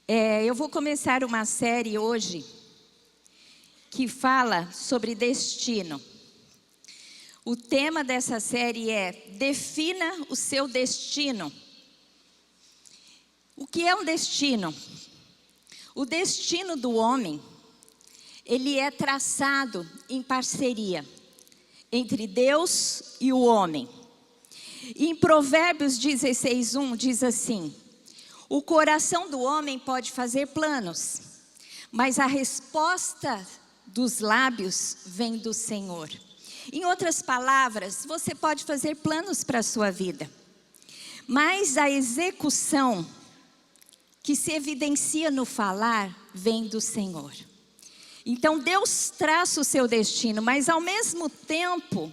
Eu vou começar uma série hoje que fala sobre destino. O tema dessa série é Defina o seu destino. O que é um destino? O destino do homem, ele é traçado em parceria entre Deus e o homem. Em Provérbios 16:1 diz assim: o coração do homem pode fazer planos, mas a resposta dos lábios vem do Senhor. Em outras palavras, você pode fazer planos para a sua vida, mas a execução que se evidencia no falar vem do Senhor. Então Deus traça o seu destino, mas ao mesmo tempo,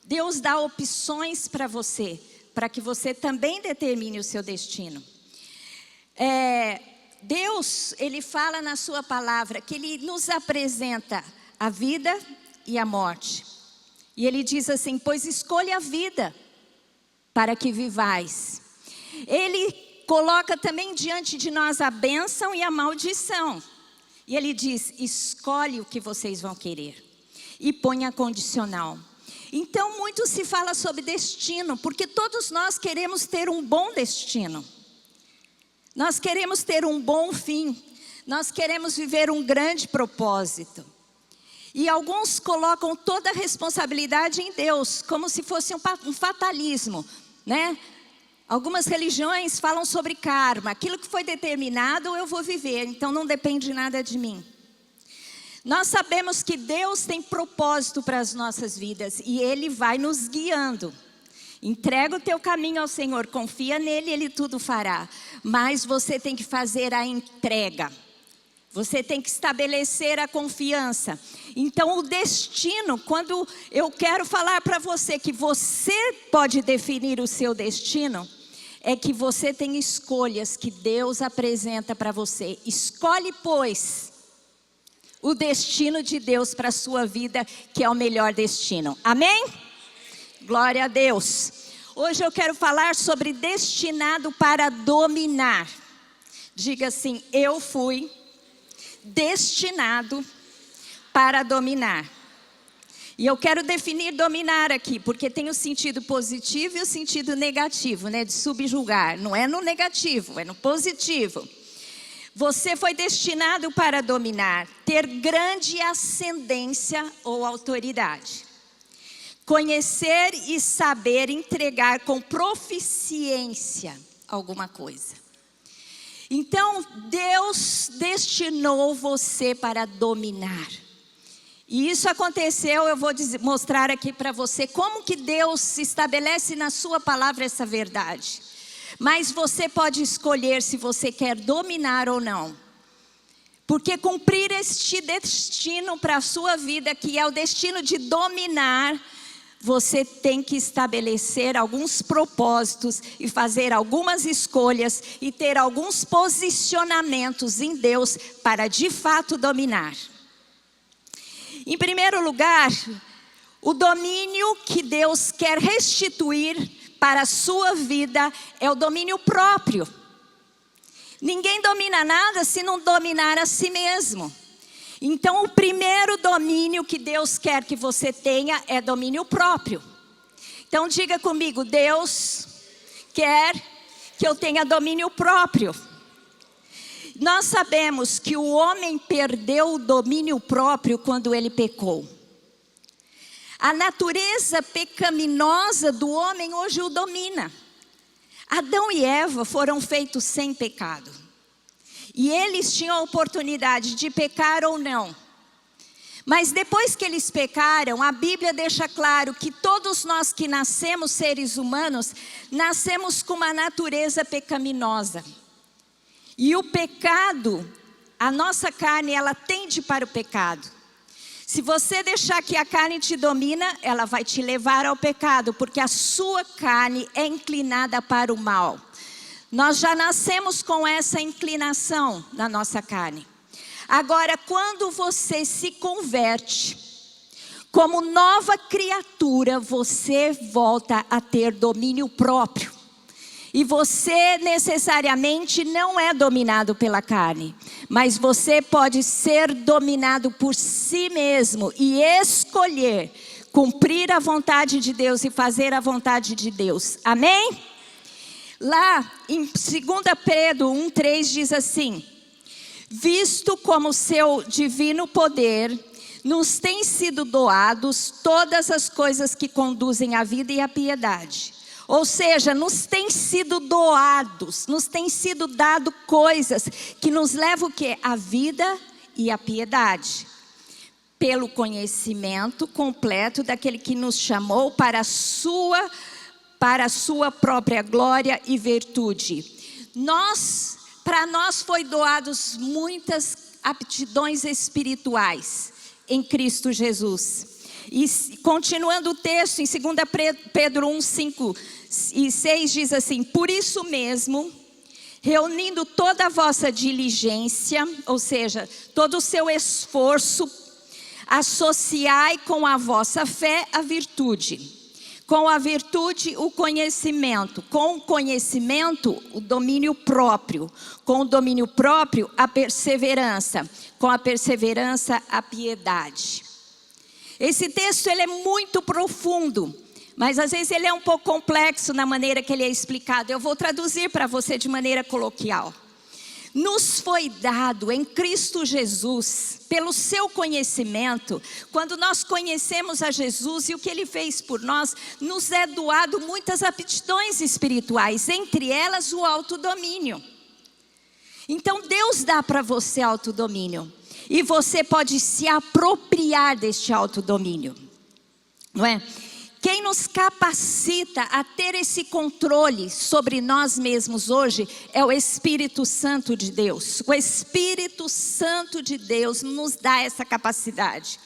Deus dá opções para você, para que você também determine o seu destino. Deus, Ele fala na sua palavra que Ele nos apresenta a vida e a morte. E Ele diz assim: pois escolha a vida para que vivais. Ele coloca também diante de nós a bênção e a maldição. E Ele diz: escolhe o que vocês vão querer. E põe a condicional. Então muito se fala sobre destino, porque todos nós queremos ter um bom destino. Nós queremos ter um bom fim. Nós queremos viver um grande propósito. E alguns colocam toda a responsabilidade em Deus, como se fosse um fatalismo, né? Algumas religiões falam sobre karma. Aquilo que foi determinado eu vou viver, então não depende nada de mim. Nós sabemos que Deus tem propósito para as nossas vidas e Ele vai nos guiando. Entrega o teu caminho ao Senhor, confia nele, Ele tudo fará. Mas você tem que fazer a entrega. Você tem que estabelecer a confiança. Então o destino, quando eu quero falar para você que você pode definir o seu destino, é que você tem escolhas que Deus apresenta para você. Escolhe, pois, o destino de Deus para a sua vida, que é o melhor destino. Amém? Glória a Deus. Hoje eu quero falar sobre destinado para dominar. Diga assim: eu fui destinado para dominar. E eu quero definir dominar aqui, porque tem o sentido positivo e o sentido negativo, né? De subjugar. Não é no negativo, é no positivo. Você foi destinado para dominar, ter grande ascendência ou autoridade. Conhecer e saber entregar com proficiência alguma coisa. Então, Deus destinou você para dominar. E isso aconteceu, eu vou mostrar aqui para você como que Deus estabelece na sua palavra essa verdade. Mas você pode escolher se você quer dominar ou não. Porque cumprir este destino para a sua vida, que é o destino de dominar, você tem que estabelecer alguns propósitos e fazer algumas escolhas e ter alguns posicionamentos em Deus para de fato dominar. Em primeiro lugar, o domínio que Deus quer restituir para a sua vida é o domínio próprio. Ninguém domina nada se não dominar a si mesmo. Então o primeiro domínio que Deus quer que você tenha é domínio próprio. Então diga comigo: Deus quer que eu tenha domínio próprio. Nós sabemos que o homem perdeu o domínio próprio quando ele pecou. A natureza pecaminosa do homem hoje o domina. Adão e Eva foram feitos sem pecado. E eles tinham a oportunidade de pecar ou não. Mas depois que eles pecaram, a Bíblia deixa claro que todos nós que nascemos seres humanos, nascemos com uma natureza pecaminosa. E o pecado, a nossa carne, ela tende para o pecado. Se você deixar que a carne te domina, ela vai te levar ao pecado, porque a sua carne é inclinada para o mal. Nós já nascemos com essa inclinação na nossa carne. Agora, quando você se converte, como nova criatura, você volta a ter domínio próprio. E você necessariamente não é dominado pela carne, mas você pode ser dominado por si mesmo e escolher cumprir a vontade de Deus e fazer a vontade de Deus. Amém? Lá em 2 Pedro 1:3 diz assim: visto como seu divino poder nos tem sido doados todas as coisas que conduzem à vida e à piedade. Ou seja, nos tem sido doados, nos tem sido dado coisas que nos levam o quê? A vida e a piedade. Pelo conhecimento completo daquele que nos chamou para a sua própria glória e virtude. Para nós foi doados muitas aptidões espirituais em Cristo Jesus. E continuando o texto, em 2 Pedro 1:5 e 6 diz assim: por isso mesmo, reunindo toda a vossa diligência, ou seja, todo o seu esforço, associai com a vossa fé a virtude. Com a virtude, o conhecimento. Com o conhecimento, o domínio próprio. Com o domínio próprio, a perseverança. Com a perseverança, a piedade. Esse texto ele é muito profundo, mas às vezes ele é um pouco complexo na maneira que ele é explicado. Eu vou traduzir para você de maneira coloquial. Nos foi dado em Cristo Jesus, pelo seu conhecimento, quando nós conhecemos a Jesus e o que Ele fez por nós, nos é doado muitas aptidões espirituais, entre elas o autodomínio. Então Deus dá para você autodomínio, e você pode se apropriar deste autodomínio, não é? Quem nos capacita a ter esse controle sobre nós mesmos hoje é o Espírito Santo de Deus. O Espírito Santo de Deus nos dá essa capacidade.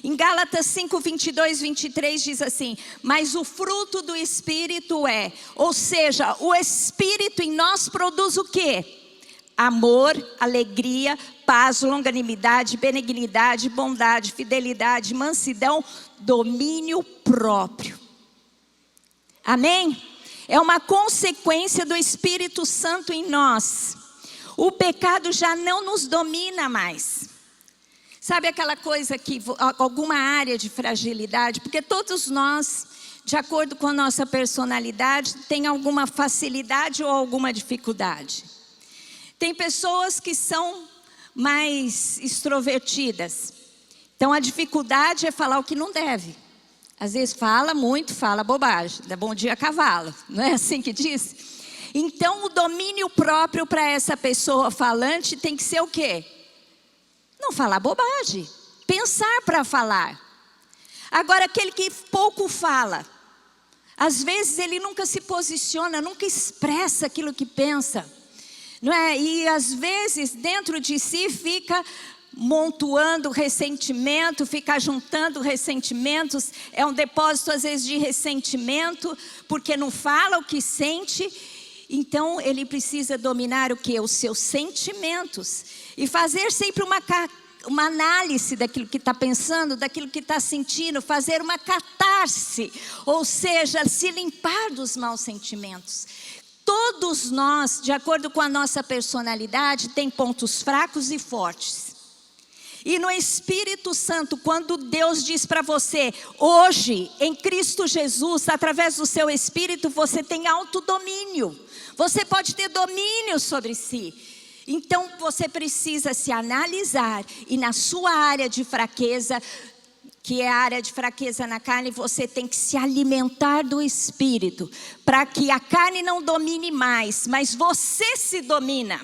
Em Gálatas 5, 22, 23 diz assim: mas o fruto do Espírito é, ou seja, o Espírito em nós produz o quê? Amor, alegria, paz, longanimidade, benignidade, bondade, fidelidade, mansidão, domínio próprio. Amém? É uma consequência do Espírito Santo em nós. O pecado já não nos domina mais. Sabe aquela coisa que, alguma área de fragilidade, porque todos nós, de acordo com a nossa personalidade, tem alguma facilidade ou alguma dificuldade. Tem pessoas que são mais extrovertidas. Então a dificuldade é falar o que não deve. Às vezes fala muito, fala bobagem. Dá bom dia a cavalo, não é assim que diz? Então o domínio próprio para essa pessoa falante tem que ser o quê? Não falar bobagem. Pensar para falar. Agora aquele que pouco fala, às vezes ele nunca se posiciona, nunca expressa aquilo que pensa. Não é? E às vezes dentro de si fica montuando ressentimento, fica juntando ressentimentos, é um depósito às vezes de ressentimento, porque não fala o que sente. Então ele precisa dominar o que? Os seus sentimentos. E fazer sempre uma análise daquilo que está pensando, daquilo que está sentindo, fazer uma catarse, ou seja, se limpar dos maus sentimentos. Todos nós, de acordo com a nossa personalidade, tem pontos fracos e fortes. E no Espírito Santo, quando Deus diz para você, hoje, em Cristo Jesus, através do seu Espírito, você tem autodomínio. Você pode ter domínio sobre si. Então, você precisa se analisar e na sua área de fraqueza, que é a área de fraqueza na carne, você tem que se alimentar do Espírito, para que a carne não domine mais, mas você se domina,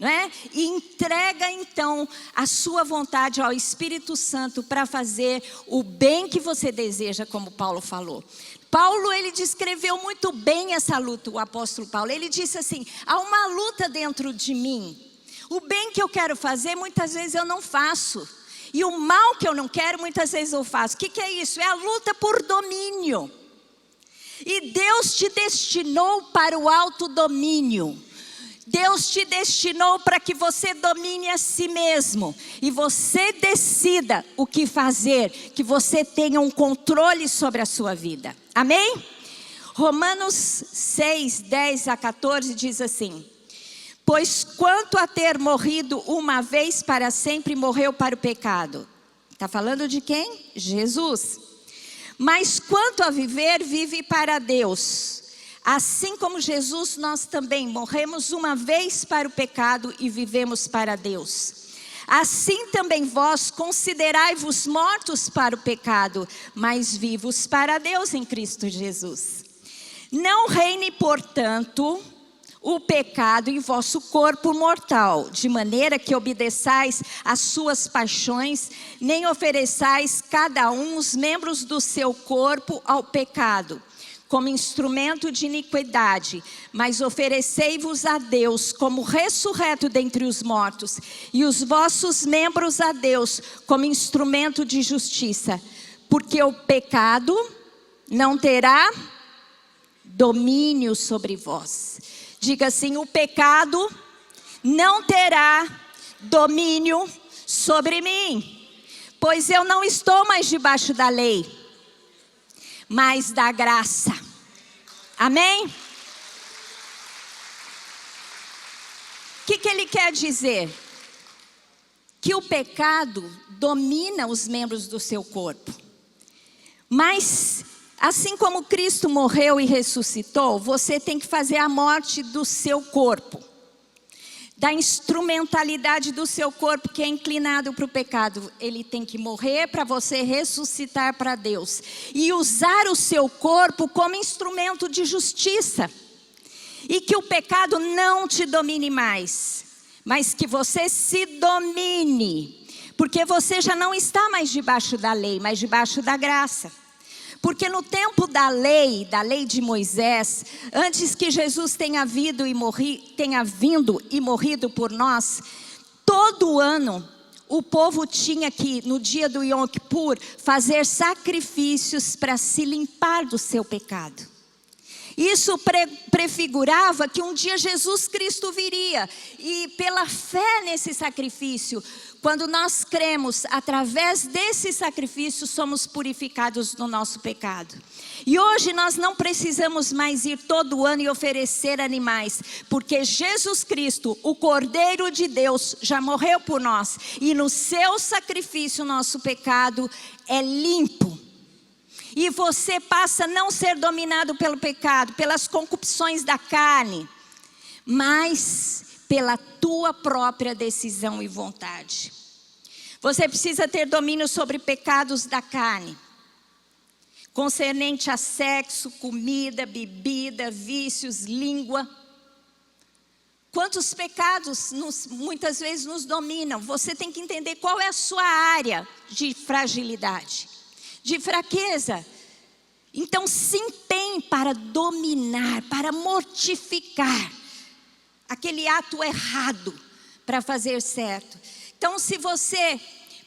não é? E entrega então a sua vontade ao Espírito Santo para fazer o bem que você deseja, como Paulo falou. Paulo, ele descreveu muito bem essa luta, o apóstolo Paulo. Ele disse assim: há uma luta dentro de mim. O bem que eu quero fazer, muitas vezes eu não faço. E o mal que eu não quero, muitas vezes eu faço. O que é isso? É a luta por domínio. E Deus te destinou para o autodomínio. Deus te destinou para que você domine a si mesmo. E você decida o que fazer. Que você tenha um controle sobre a sua vida. Amém? Romanos 6, 10 a 14 diz assim: pois quanto a ter morrido uma vez para sempre, morreu para o pecado. Está falando de quem? Jesus. Mas quanto a viver, vive para Deus. Assim como Jesus, nós também morremos uma vez para o pecado e vivemos para Deus. Assim também vós considerai-vos mortos para o pecado, mas vivos para Deus em Cristo Jesus. Não reine, portanto, o pecado em vosso corpo mortal, de maneira que obedeçais às suas paixões, nem ofereçais cada um os membros do seu corpo ao pecado, como instrumento de iniquidade, mas oferecei-vos a Deus como ressurreto dentre os mortos, e os vossos membros a Deus como instrumento de justiça, porque o pecado não terá domínio sobre vós. Diga assim: o pecado não terá domínio sobre mim, pois eu não estou mais debaixo da lei, mas da graça. Amém? O que ele quer dizer? Que o pecado domina os membros do seu corpo. Mas, assim como Cristo morreu e ressuscitou, você tem que fazer a morte do seu corpo. Da instrumentalidade do seu corpo que é inclinado para o pecado. Ele tem que morrer para você ressuscitar para Deus. E usar o seu corpo como instrumento de justiça. E que o pecado não te domine mais, mas que você se domine. Porque você já não está mais debaixo da lei, mas debaixo da graça. Porque no tempo da lei de Moisés, antes que Jesus tenha vindo e morrido por nós, todo ano o povo tinha que, no dia do Yom Kippur, fazer sacrifícios para se limpar do seu pecado. Isso prefigurava que um dia Jesus Cristo viria. E pela fé nesse sacrifício, quando nós cremos, através desse sacrifício, somos purificados do nosso pecado. E hoje nós não precisamos mais ir todo ano e oferecer animais, porque Jesus Cristo, o Cordeiro de Deus, já morreu por nós. E no seu sacrifício, nosso pecado é limpo. E você passa a não ser dominado pelo pecado, pelas concupisções da carne, mas pela tua própria decisão e vontade. Você precisa ter domínio sobre pecados da carne, concernente a sexo, comida, bebida, vícios, língua. Quantos pecados muitas vezes nos dominam? Você tem que entender qual é a sua área de fragilidade, de fraqueza. Então se empenhe para dominar, para mortificar aquele ato errado para fazer certo. Então se você,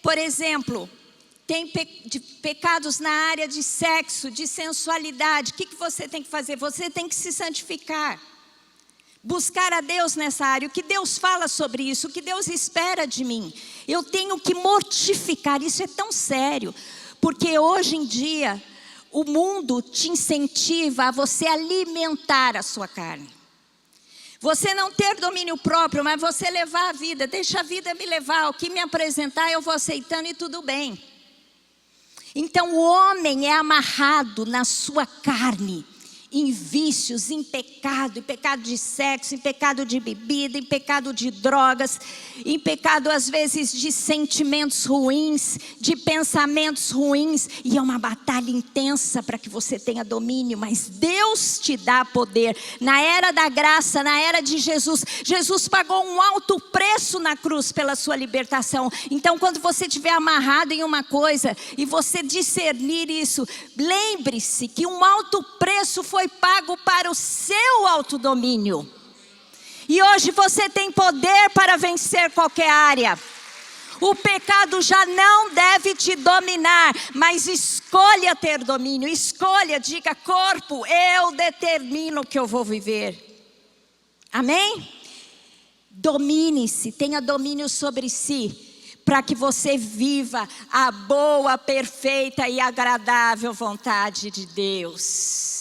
por exemplo, tem pecados na área de sexo, de sensualidade, o que você tem que fazer? Você tem que se santificar. Buscar a Deus nessa área, o que Deus fala sobre isso, o que Deus espera de mim. Eu tenho que mortificar, isso é tão sério, porque hoje em dia o mundo te incentiva a você alimentar a sua carne. Você não ter domínio próprio, mas você levar a vida, deixa a vida me levar, o que me apresentar eu vou aceitando e tudo bem. Então o homem é amarrado na sua carne, em vícios, em pecado de sexo, em pecado de bebida, em pecado de drogas, em pecado às vezes de sentimentos ruins, de pensamentos ruins, e é uma batalha intensa para que você tenha domínio, mas Deus te dá poder. Na era da graça, na era de Jesus, Jesus pagou um alto preço na cruz pela sua libertação. Então quando você estiver amarrado em uma coisa e você discernir isso, lembre-se que um alto preço foi pago para o seu autodomínio. E hoje você tem poder para vencer qualquer área. O pecado já não deve te dominar, mas escolha ter domínio. Escolha, diga: corpo, eu determino o que eu vou viver. Amém? Domine-se, tenha domínio sobre si, para que você viva a boa, perfeita e agradável vontade de Deus.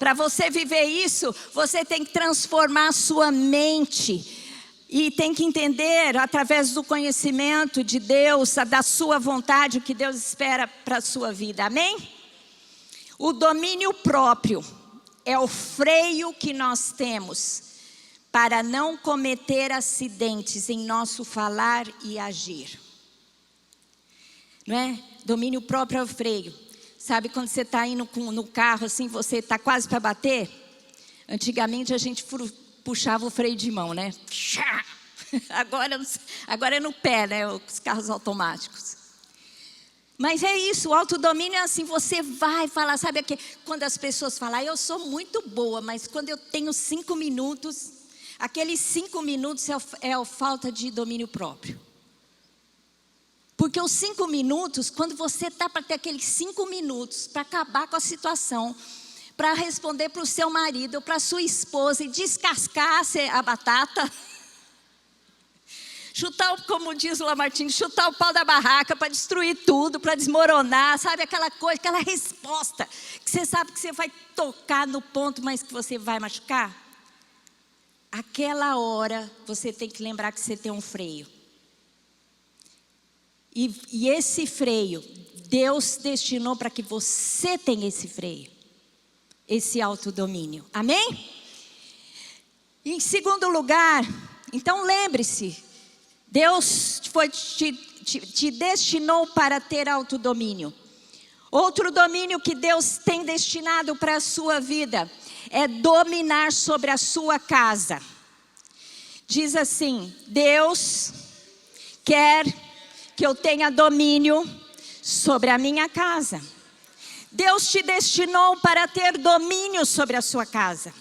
Para você viver isso, você tem que transformar a sua mente. E tem que entender, através do conhecimento de Deus, da sua vontade, o que Deus espera para a sua vida. Amém? O domínio próprio é o freio que nós temos para não cometer acidentes em nosso falar e agir. Não é? Domínio próprio é o freio. Sabe quando você está indo no carro assim, você está quase para bater? Antigamente a gente puxava o freio de mão, né? Agora é no pé, né? Os carros automáticos. Mas é isso, o autodomínio é assim, você vai falar, sabe aqui, quando as pessoas falam, eu sou muito boa, mas quando eu tenho 5 minutos, aqueles 5 minutos é a falta de domínio próprio. Porque os 5 minutos, quando você está para ter aqueles 5 minutos para acabar com a situação, para responder para o seu marido ou para a sua esposa e descascar a batata, chutar, como diz o Lamartine, chutar o pau da barraca para destruir tudo, para desmoronar, sabe aquela coisa, aquela resposta, que você sabe que você vai tocar no ponto, mas que você vai machucar? Aquela hora, você tem que lembrar que você tem um freio. E esse freio, Deus destinou para que você tenha esse freio, esse autodomínio. Amém? Em segundo lugar, então lembre-se, Deus te destinou para ter autodomínio. Outro domínio que Deus tem destinado para a sua vida é dominar sobre a sua casa. Diz assim, Deus quer que eu tenha domínio sobre a minha casa. Deus te destinou para ter domínio sobre a sua casa.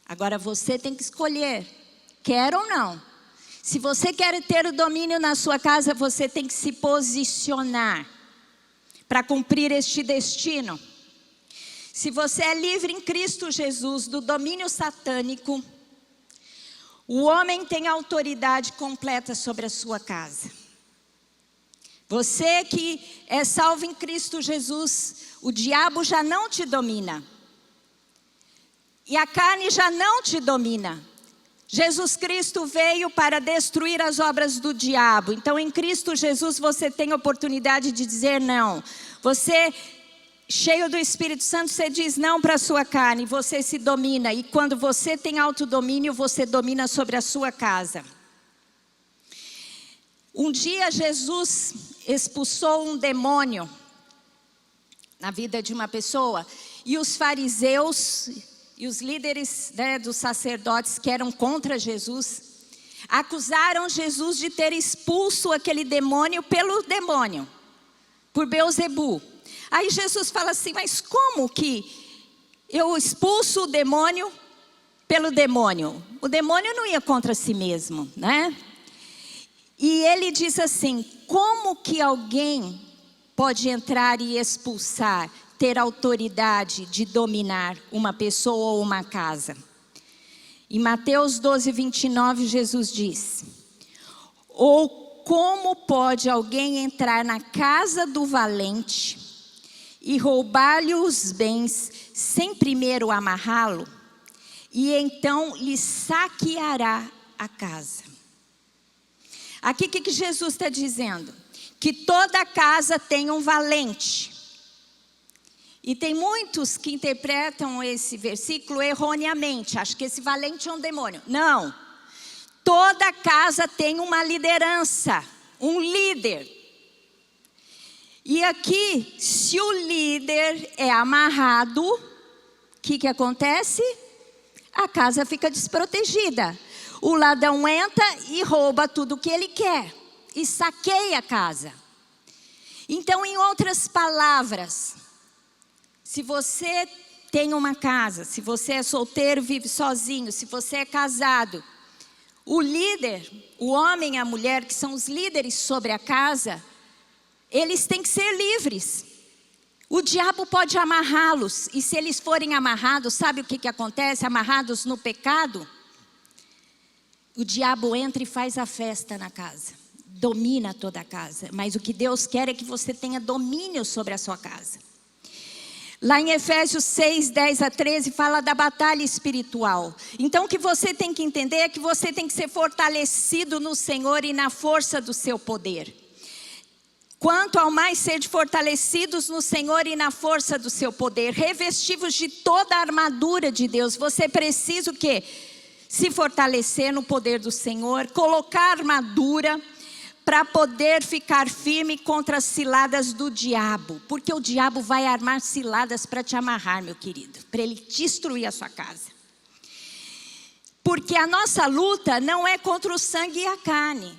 Agora você tem que escolher, quer ou não. Se você quer ter o domínio na sua casa, você tem que se posicionar para cumprir este destino. Se você é livre em Cristo Jesus do domínio satânico, o homem tem autoridade completa sobre a sua casa. Você que é salvo em Cristo Jesus, o diabo já não te domina. E a carne já não te domina. Jesus Cristo veio para destruir as obras do diabo. Então em Cristo Jesus você tem a oportunidade de dizer não. Você, cheio do Espírito Santo, você diz não para a sua carne. Você se domina. E quando você tem autodomínio, você domina sobre a sua casa. Um dia Jesus expulsou um demônio na vida de uma pessoa. E os fariseus e os líderes, dos sacerdotes que eram contra Jesus, acusaram Jesus de ter expulso aquele demônio pelo demônio, por Beelzebu. Aí Jesus fala assim, mas como que eu expulso o demônio pelo demônio? O demônio não ia contra si mesmo, né? E ele diz assim, como que alguém pode entrar e expulsar, ter autoridade de dominar uma pessoa ou uma casa? Em Mateus 12, 29, Jesus diz, ou como pode alguém entrar na casa do valente e roubar-lhe os bens sem primeiro amarrá-lo? E então lhe saqueará a casa. Aqui o que Jesus está dizendo? Que toda casa tem um valente. E tem muitos que interpretam esse versículo erroneamente. Acho que esse valente é um demônio. Não. Toda casa tem uma liderança, um líder. E aqui, se o líder é amarrado, o que acontece? A casa fica desprotegida. O ladrão entra e rouba tudo o que ele quer. E saqueia a casa. Então, em outras palavras, se você tem uma casa, se você é solteiro, vive sozinho, se você é casado, o líder, o homem e a mulher, que são os líderes sobre a casa, eles têm que ser livres. O diabo pode amarrá-los, e se eles forem amarrados, sabe o que acontece? Amarrados no pecado, o diabo entra e faz a festa na casa, domina toda a casa. Mas o que Deus quer é que você tenha domínio sobre a sua casa. Lá em Efésios 6, 10 a 13, fala da batalha espiritual. Então o que você tem que entender é que você tem que ser fortalecido no Senhor e na força do seu poder. Quanto ao mais sede fortalecidos no Senhor e na força do seu poder, revestivos de toda a armadura de Deus. Você precisa o quê? Se fortalecer no poder do Senhor, colocar armadura para poder ficar firme contra as ciladas do diabo. Porque o diabo vai armar ciladas para te amarrar, meu querido, para ele destruir a sua casa. Porque a nossa luta não é contra o sangue e a carne.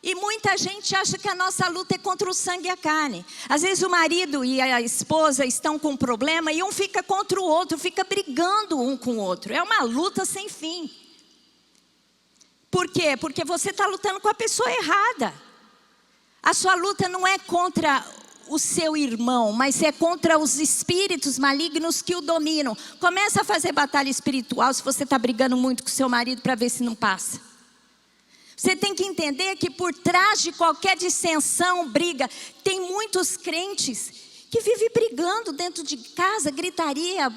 E muita gente acha que a nossa luta é contra o sangue e a carne. Às vezes o marido e a esposa estão com um problema e um fica contra o outro, fica brigando um com o outro. É uma luta sem fim. Por quê? Porque você está lutando com a pessoa errada. A sua luta não é contra o seu irmão, mas é contra os espíritos malignos que o dominam. Começa a fazer batalha espiritual se você está brigando muito com o seu marido para ver se não passa. Você tem que entender que por trás de qualquer dissensão, briga, tem muitos crentes que vivem brigando dentro de casa, gritaria,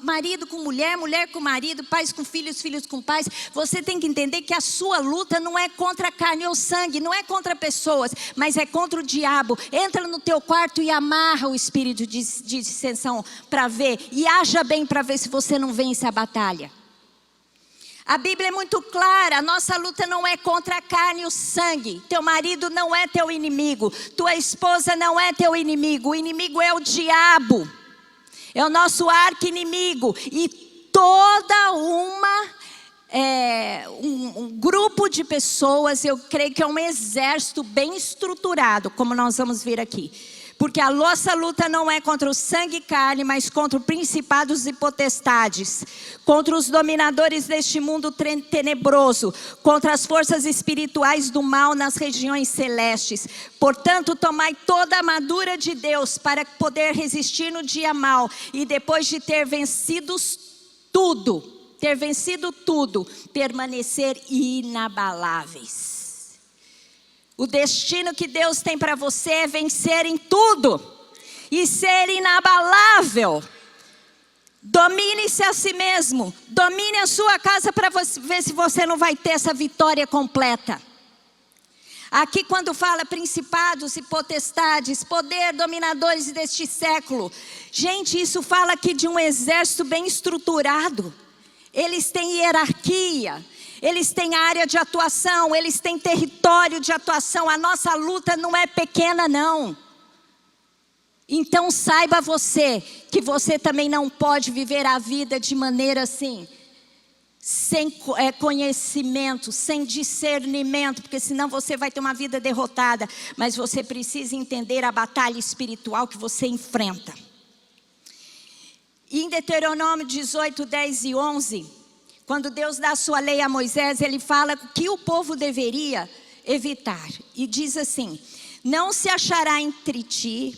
marido com mulher, mulher com marido, pais com filhos, filhos com pais. Você tem que entender que a sua luta não é contra a carne ou sangue, não é contra pessoas, mas é contra o diabo. Entra no teu quarto e amarra o espírito de dissensão para ver, e haja bem para ver se você não vence a batalha. A Bíblia é muito clara, a nossa luta não é contra a carne e o sangue. Teu marido não é teu inimigo, tua esposa não é teu inimigo. O inimigo é o diabo, é o nosso arqui-inimigo. E toda um grupo de pessoas, eu creio que é um exército bem estruturado, como nós vamos ver aqui. Porque a nossa luta não é contra o sangue e carne, mas contra os principados e potestades, contra os dominadores deste mundo tenebroso, contra as forças espirituais do mal nas regiões celestes. Portanto, tomai toda a armadura de Deus para poder resistir no dia mau, e depois de ter vencido tudo, permanecer inabaláveis. O destino que Deus tem para você é vencer em tudo e ser inabalável. Domine-se a si mesmo, domine a sua casa para ver se você não vai ter essa vitória completa. Aqui quando fala principados e potestades, poder, dominadores deste século. Gente, isso fala aqui de um exército bem estruturado. Eles têm hierarquia. Eles têm área de atuação, eles têm território de atuação. A nossa luta não é pequena, não. Então saiba você, que você também não pode viver a vida de maneira assim, sem conhecimento, sem discernimento, porque senão você vai ter uma vida derrotada. Mas você precisa entender a batalha espiritual que você enfrenta. E em Deuteronômio 18, 10 e 11... quando Deus dá a sua lei a Moisés, ele fala que o povo deveria evitar. E diz assim: não se achará entre ti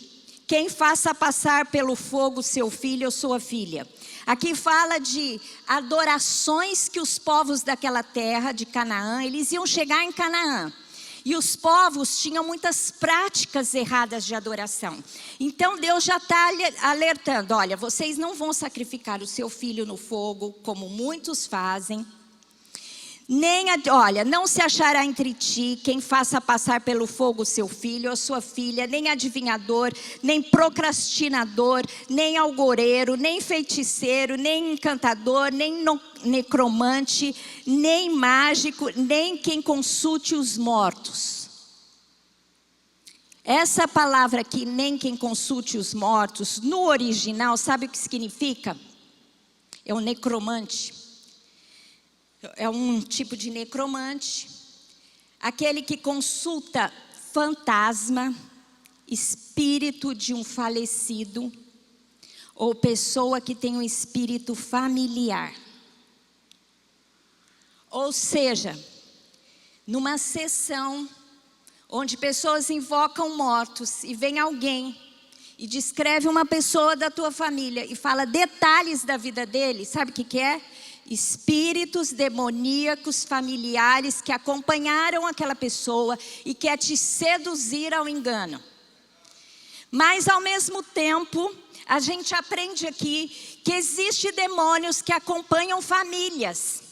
quem faça passar pelo fogo seu filho ou sua filha. Aqui fala de adorações que os povos daquela terra de Canaã, eles iam chegar em Canaã. E os povos tinham muitas práticas erradas de adoração. Então Deus já está alertando: olha, vocês não vão sacrificar o seu filho no fogo, como muitos fazem. Olha, não se achará entre ti quem faça passar pelo fogo seu filho ou sua filha, nem adivinhador, nem procrastinador, nem algoreiro, nem feiticeiro, nem encantador, nem necromante, nem mágico, nem quem consulte os mortos. Essa palavra aqui, nem quem consulte os mortos, no original, sabe o que significa? É um necromante. É um tipo de necromante, aquele que consulta fantasma, espírito de um falecido, ou pessoa que tem um espírito familiar. Ou seja, numa sessão onde pessoas invocam mortos e vem alguém e descreve uma pessoa da tua família e fala detalhes da vida dele, sabe o que é? Espíritos demoníacos familiares que acompanharam aquela pessoa e quer te seduzir ao engano. Mas ao mesmo tempo, a gente aprende aqui que existem demônios que acompanham famílias.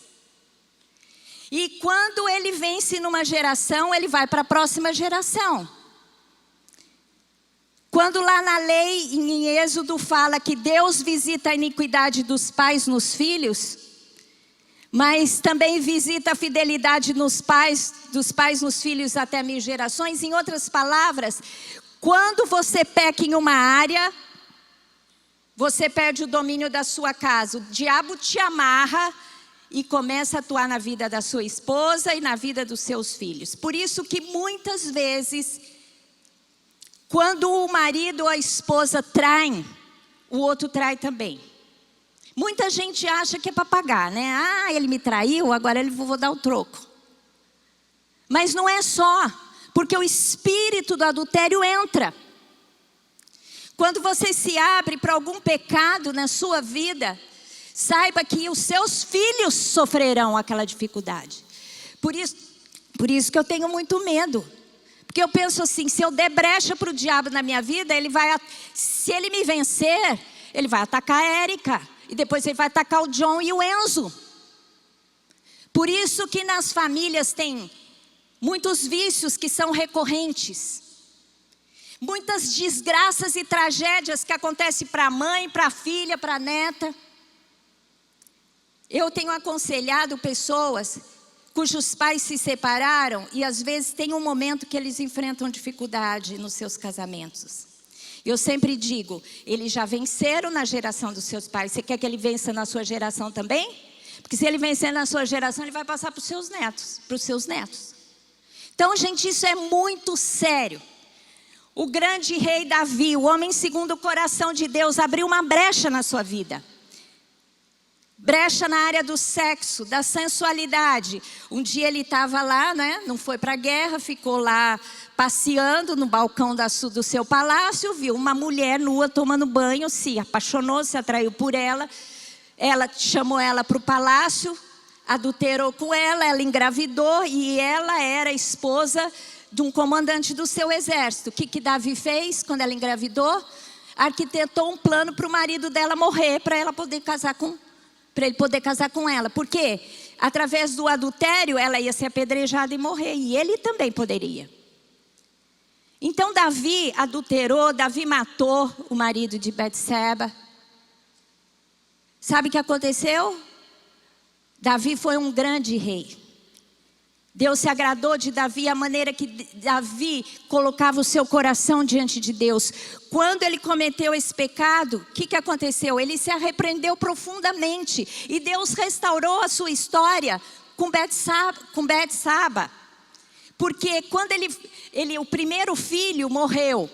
E quando ele vence numa geração, ele vai para a próxima geração. Quando lá na lei, em Êxodo, fala que Deus visita a iniquidade dos pais nos filhos, mas também visita a fidelidade dos pais nos filhos até 1000 gerações. Em outras palavras, quando você peca em uma área, você perde o domínio da sua casa. O diabo te amarra e começa a atuar na vida da sua esposa e na vida dos seus filhos. Por isso que muitas vezes, quando o marido ou a esposa traem, o outro trai também. Muita gente acha que é para pagar, né? Ah, ele me traiu, agora eu vou dar o troco. Mas não é só, porque o espírito do adultério entra. Quando você se abre para algum pecado na sua vida, saiba que os seus filhos sofrerão aquela dificuldade. Por isso que eu tenho muito medo. Porque eu penso assim, se eu der brecha para o diabo na minha vida, se ele me vencer, ele vai atacar a Érica. E depois ele vai atacar o John e o Enzo. Por isso que nas famílias tem muitos vícios que são recorrentes. Muitas desgraças e tragédias que acontecem para a mãe, para a filha, para a neta. Eu tenho aconselhado pessoas cujos pais se separaram e às vezes tem um momento que eles enfrentam dificuldade nos seus casamentos. Eu sempre digo, eles já venceram na geração dos seus pais. Você quer que ele vença na sua geração também? Porque se ele vencer na sua geração, ele vai passar para os seus netos. Então, gente, isso é muito sério. O grande rei Davi, o homem segundo o coração de Deus, abriu uma brecha na sua vida. Brecha na área do sexo, da sensualidade. Um dia ele estava lá, né? Não foi para a guerra, ficou lá passeando no balcão do seu palácio, viu uma mulher nua tomando banho, se apaixonou, se atraiu por ela. Ela chamou ela para o palácio, adulterou com ela, ela engravidou e ela era esposa de um comandante do seu exército. O que Davi fez quando ela engravidou? Arquitetou um plano para o marido dela morrer, para ele poder casar com ela. Por quê? Através do adultério, ela ia ser apedrejada e morrer. E ele também poderia. Então, Davi adulterou, Davi matou o marido de Betseba. Sabe o que aconteceu? Davi foi um grande rei. Deus se agradou de Davi, a maneira que Davi colocava o seu coração diante de Deus. Quando ele cometeu esse pecado, o que aconteceu? Ele se arrependeu profundamente. E Deus restaurou a sua história com Betsaba. Porque quando o primeiro filho morreu,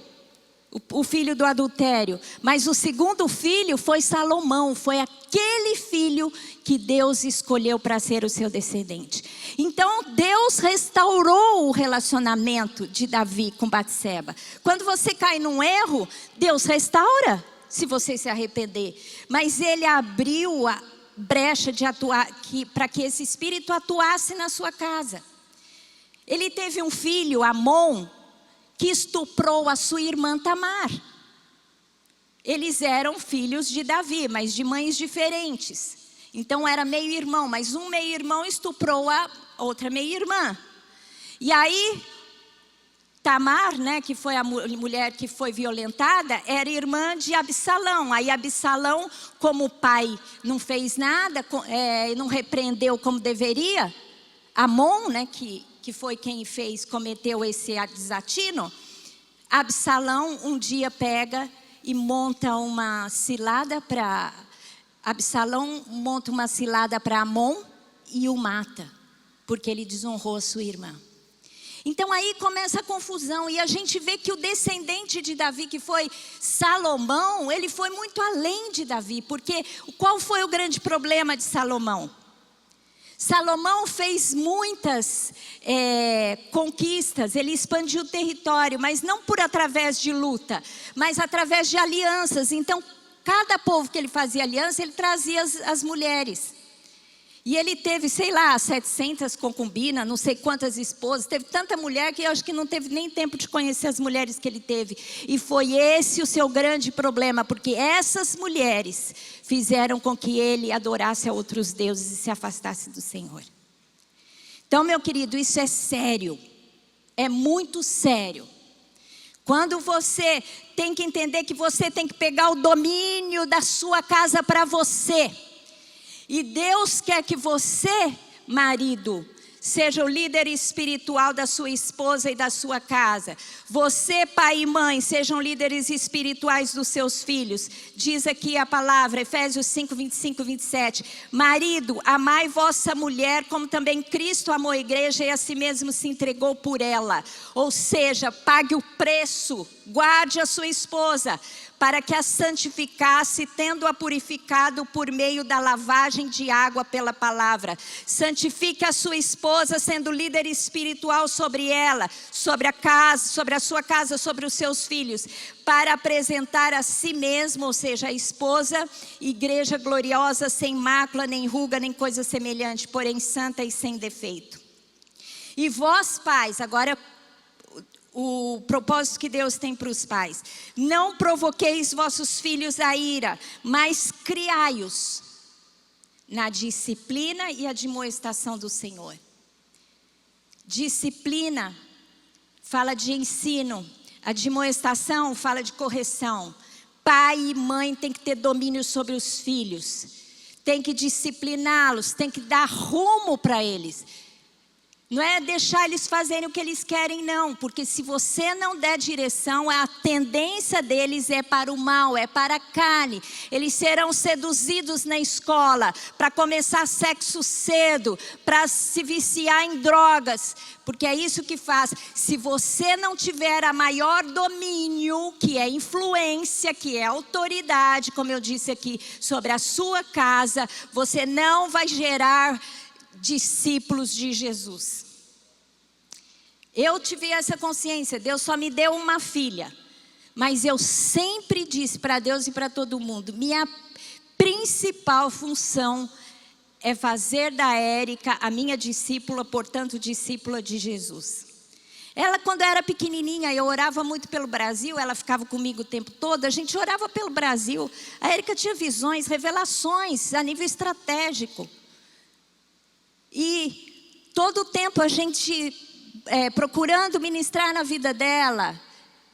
o filho do adultério. Mas o segundo filho foi Salomão, foi aquele filho que Deus escolheu para ser o seu descendente. Então Deus restaurou o relacionamento de Davi com Batseba. Quando você cai num erro, Deus restaura, se você se arrepender. Mas ele abriu a brecha de atuar, para que esse espírito atuasse na sua casa. Ele teve um filho, Amon, que estuprou a sua irmã Tamar. Eles eram filhos de Davi, mas de mães diferentes. Então era meio-irmão, mas um meio-irmão estuprou a outra meio-irmã. E aí, Tamar, né, que foi a mulher que foi violentada, era irmã de Absalão. Aí Absalão, como o pai não fez nada, não repreendeu como deveria, Amon, né, que foi quem cometeu esse desatino, Absalão um dia pega e monta uma cilada para... Absalão monta uma cilada para Amon e o mata, porque ele desonrou a sua irmã. Então aí começa a confusão e a gente vê que o descendente de Davi, que foi Salomão, ele foi muito além de Davi, porque qual foi o grande problema de Salomão? Salomão fez muitas conquistas, ele expandiu o território, mas não através de luta, mas através de alianças. Então, cada povo que ele fazia aliança, ele trazia as mulheres. E ele teve, sei lá, 700 concubinas, não sei quantas esposas. Teve tanta mulher que eu acho que não teve nem tempo de conhecer as mulheres que ele teve. E foi esse o seu grande problema, porque essas mulheres fizeram com que ele adorasse a outros deuses e se afastasse do Senhor. Então, meu querido, isso é sério. É muito sério. Quando você tem que entender que você tem que pegar o domínio da sua casa para você. E Deus quer que você, marido, seja o líder espiritual da sua esposa e da sua casa. Você, pai e mãe, sejam líderes espirituais dos seus filhos. Diz aqui a palavra, Efésios 5, 25, 27. Marido, amai vossa mulher, como também Cristo amou a igreja e a si mesmo se entregou por ela. Ou seja, pague o preço, guarde a sua esposa, para que a santificasse, tendo-a purificado por meio da lavagem de água pela palavra. Santifique a sua esposa, sendo líder espiritual sobre ela, sobre a casa, sobre a sua casa, sobre os seus filhos, para apresentar a si mesmo, ou seja, a esposa, igreja gloriosa, sem mácula, nem ruga, nem coisa semelhante, porém santa e sem defeito. E vós, pais, agora o propósito que Deus tem para os pais: não provoqueis vossos filhos a ira, mas criai-os na disciplina e admoestação do Senhor. Disciplina fala de ensino, admoestação fala de correção. Pai e mãe tem que ter domínio sobre os filhos, tem que discipliná-los, tem que dar rumo para eles. Não é deixar eles fazerem o que eles querem, não. Porque se você não der direção, a tendência deles é para o mal, é para a carne. Eles serão seduzidos na escola para começar sexo cedo, para se viciar em drogas. Porque é isso que faz. Se você não tiver a maior domínio, que é influência, que é autoridade, como eu disse aqui, sobre a sua casa, você não vai gerar discípulos de Jesus. Eu tive essa consciência. Deus só me deu uma filha, mas eu sempre disse para Deus e para todo mundo: minha principal função é fazer da Érica a minha discípula, portanto discípula de Jesus. Ela, quando era pequenininha, eu orava muito pelo Brasil, ela ficava comigo o tempo todo, a gente orava pelo Brasil. A Érica tinha visões, revelações a nível estratégico. E todo o tempo a gente procurando ministrar na vida dela,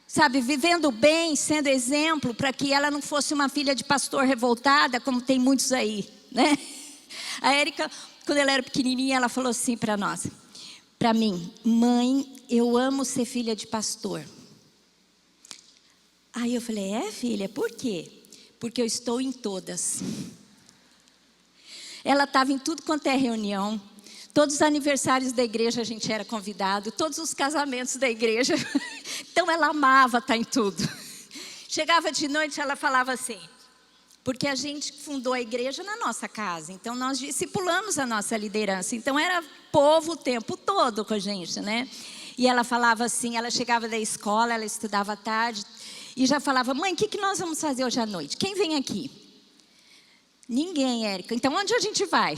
sabe, vivendo bem, sendo exemplo, para que ela não fosse uma filha de pastor revoltada, como tem muitos aí, né? A Érica, quando ela era pequenininha, ela falou assim para nós, para mim: mãe, eu amo ser filha de pastor. Aí eu falei: é, filha, por quê? Porque eu estou em todas. Ela estava em tudo quanto é reunião. Todos os aniversários da igreja a gente era convidado, todos os casamentos da igreja. Então ela amava estar em tudo. Chegava de noite, ela falava assim, porque a gente fundou a igreja na nossa casa, então nós discipulamos a nossa liderança, então era povo o tempo todo com a gente, né? E ela falava assim, ela chegava da escola, ela estudava à tarde, e já falava: mãe, o que nós vamos fazer hoje à noite? Quem vem aqui? Ninguém, Érica. Então onde a gente vai?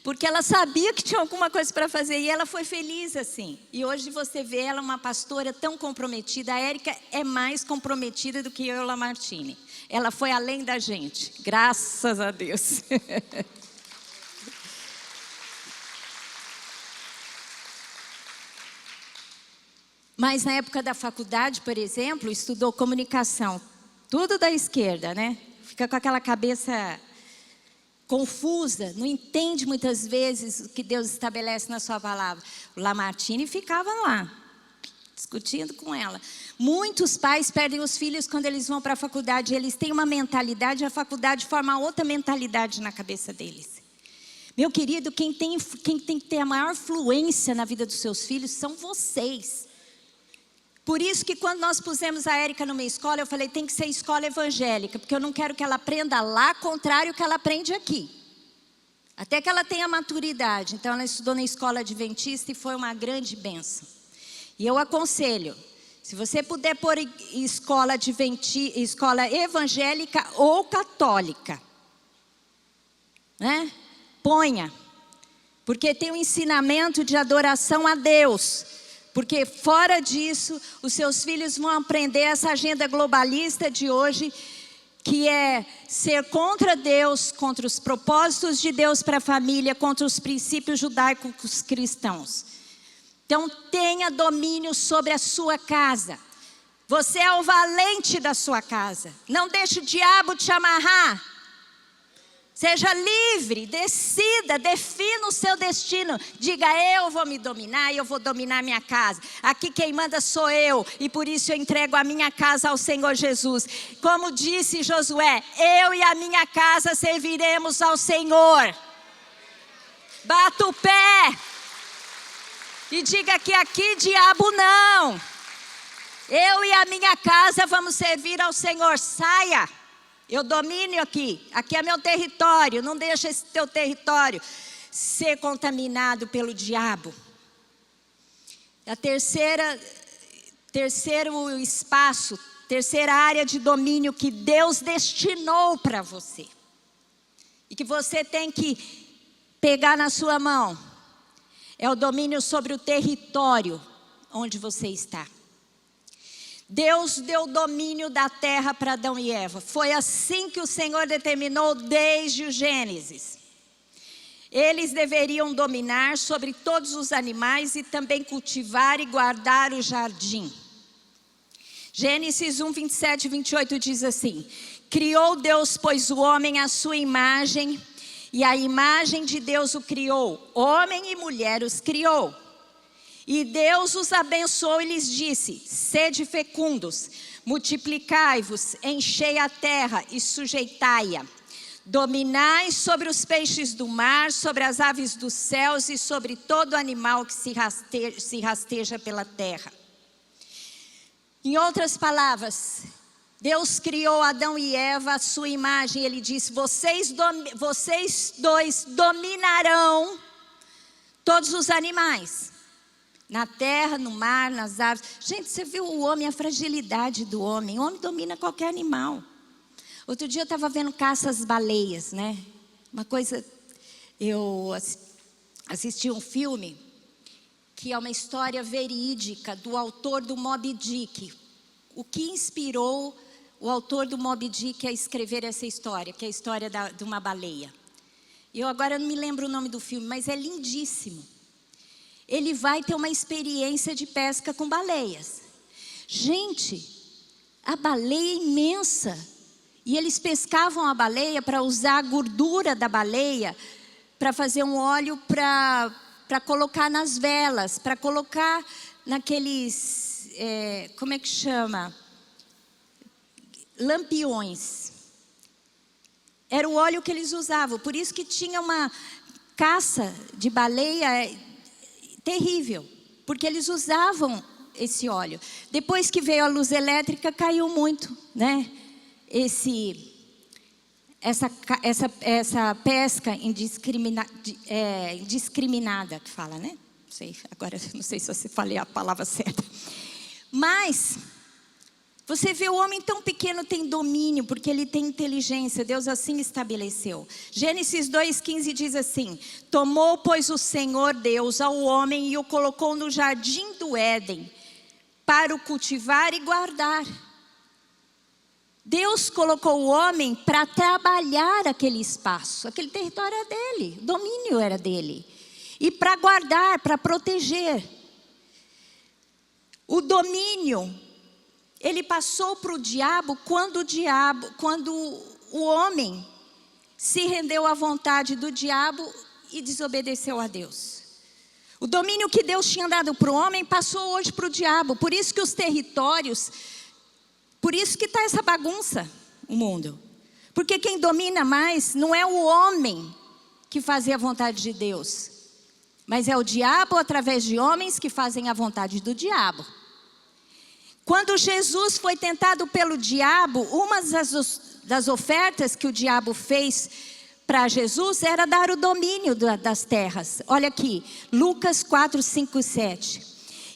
Porque ela sabia que tinha alguma coisa para fazer e ela foi feliz assim. E hoje você vê ela uma pastora tão comprometida. A Érica é mais comprometida do que eu e a Lamartine. Ela foi além da gente, graças a Deus. Mas na época da faculdade, por exemplo, estudou comunicação. Tudo da esquerda, né? Fica com aquela cabeça confusa, não entende muitas vezes o que Deus estabelece na sua palavra. O Lamartine ficava lá, discutindo com ela. Muitos pais perdem os filhos quando eles vão para a faculdade. Eles têm uma mentalidade, a faculdade forma outra mentalidade na cabeça deles. Meu querido, quem tem que ter a maior influência na vida dos seus filhos são vocês. Por isso que quando nós pusemos a Érica numa escola, eu falei: tem que ser escola evangélica, porque eu não quero que ela aprenda lá, contrário que ela aprende aqui. Até que ela tenha maturidade. Então ela estudou na escola adventista e foi uma grande bênção. E eu aconselho, se você puder pôr escola evangélica ou católica, né? Ponha. Porque tem um ensinamento de adoração a Deus. Porque fora disso, os seus filhos vão aprender essa agenda globalista de hoje, que é ser contra Deus, contra os propósitos de Deus para a família, contra os princípios judaicos cristãos. Então tenha domínio sobre a sua casa. Você é o valente da sua casa. Não deixe o diabo te amarrar. Seja livre, decida, defina o seu destino. Diga, eu vou me dominar e eu vou dominar minha casa. Aqui quem manda sou eu e por isso eu entrego a minha casa ao Senhor Jesus. Como disse Josué, eu e a minha casa serviremos ao Senhor. Bata o pé e diga que aqui diabo não. Eu e a minha casa vamos servir ao Senhor. Saia. Eu domino aqui é meu território, não deixa esse teu território ser contaminado pelo diabo. A terceiro espaço, terceira área de domínio que Deus destinou para você. E que você tem que pegar na sua mão. É o domínio sobre o território onde você está. Deus deu domínio da terra para Adão e Eva. Foi assim que o Senhor determinou desde o Gênesis. Eles deveriam dominar sobre todos os animais e também cultivar e guardar o jardim. Gênesis 1, 27 e 28 diz assim: criou Deus, pois, o homem à sua imagem, e a imagem de Deus o criou, homem e mulher os criou. E Deus os abençoou e lhes disse: sede fecundos, multiplicai-vos, enchei a terra e sujeitai-a. Dominai sobre os peixes do mar, sobre as aves dos céus e sobre todo animal que se rasteja pela terra. Em outras palavras, Deus criou Adão e Eva à sua imagem. Ele disse: vocês dois dominarão todos os animais. Na terra, no mar, nas árvores. Gente, você viu o homem, a fragilidade do homem. O homem domina qualquer animal. Outro dia eu estava vendo caça às baleias, né? Uma coisa, eu assisti um filme que é uma história verídica do autor do Moby Dick. O que inspirou o autor do Moby Dick a escrever essa história, que é a história de uma baleia. Eu agora não me lembro o nome do filme, mas é lindíssimo. Ele vai ter uma experiência de pesca com baleias. Gente, a baleia é imensa. E eles pescavam a baleia para usar a gordura da baleia para fazer um óleo para colocar nas velas, para colocar naqueles, como é que chama? Lampiões. Era o óleo que eles usavam. Por isso que tinha uma caça de baleia terrível, porque eles usavam esse óleo. Depois que veio a luz elétrica, caiu muito, né? Essa pesca indiscriminada que fala, né? Não sei, agora não sei se você falei a palavra certa. Mas você vê o homem tão pequeno tem domínio, porque ele tem inteligência. Deus assim estabeleceu. Gênesis 2,15 diz assim: tomou, pois, o Senhor Deus ao homem e o colocou no jardim do Éden para o cultivar e guardar. Deus colocou o homem para trabalhar aquele espaço. Aquele território era dele, o domínio era dele. E para guardar, para proteger. O domínio, ele passou para o diabo quando o homem se rendeu à vontade do diabo e desobedeceu a Deus. O domínio que Deus tinha dado para o homem passou hoje para o diabo. Por isso que os territórios, por isso que está essa bagunça, o mundo. Porque quem domina mais não é o homem que fazia a vontade de Deus, mas é o diabo através de homens que fazem a vontade do diabo. Quando Jesus foi tentado pelo diabo, uma das ofertas que o diabo fez para Jesus era dar o domínio das terras. Olha aqui, Lucas 4, 5 e 7.